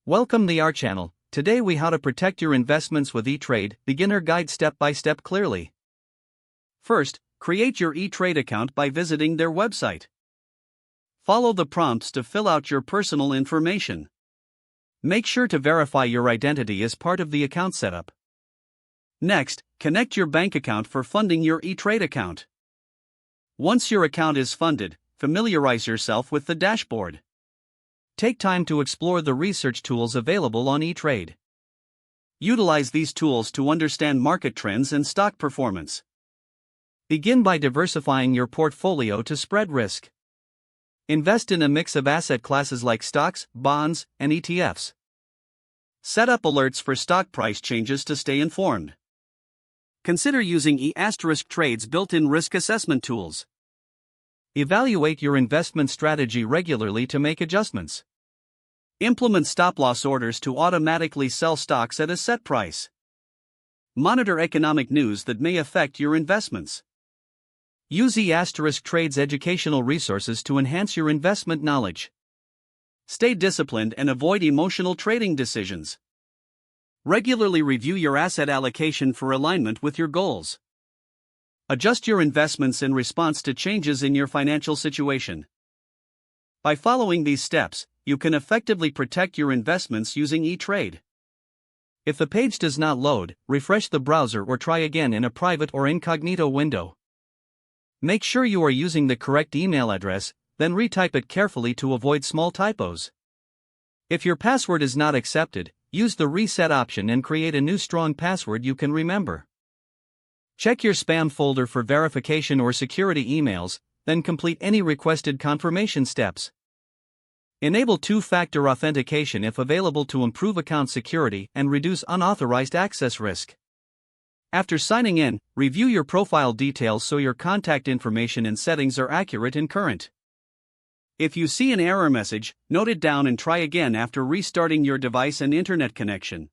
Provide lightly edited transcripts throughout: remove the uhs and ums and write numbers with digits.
Welcome to our channel. Today we how to protect your investments with E-Trade, beginner guide step by step clearly. First, create your E-Trade account by visiting their website. Follow the prompts to fill out your personal information. Make sure to verify your identity as part of the account setup. Next, connect your bank account for funding your E-Trade account. Once your account is funded, familiarize yourself with the dashboard. Take time to explore the research tools available on E-Trade. Utilize these tools to understand market trends and stock performance. Begin by diversifying your portfolio to spread risk. Invest in a mix of asset classes like stocks, bonds, and ETFs. Set up alerts for stock price changes to stay informed. Consider using E*Trade's built-in risk assessment tools. Evaluate your investment strategy regularly to make adjustments. Implement stop-loss orders to automatically sell stocks at a set price. Monitor economic news that may affect your investments. Use E*Trade's educational resources to enhance your investment knowledge. Stay disciplined and avoid emotional trading decisions. Regularly review your asset allocation for alignment with your goals. Adjust your investments in response to changes in your financial situation. By following these steps, you can effectively protect your investments using E-Trade. If the page does not load, refresh the browser or try again in a private or incognito window. Make sure you are using the correct email address, then retype it carefully to avoid small typos. If your password is not accepted, use the reset option and create a new strong password you can remember. Check your spam folder for verification or security emails, then complete any requested confirmation steps. Enable two-factor authentication if available to improve account security and reduce unauthorized access risk. After signing in, review your profile details so your contact information and settings are accurate and current. If you see an error message, note it down and try again after restarting your device and internet connection.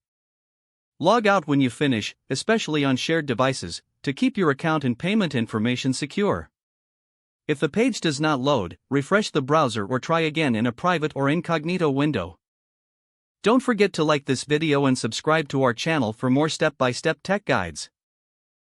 Log out when you finish, especially on shared devices, to keep your account and payment information secure. If the page does not load, refresh the browser or try again in a private or incognito window. Don't forget to like this video and subscribe to our channel for more step-by-step tech guides.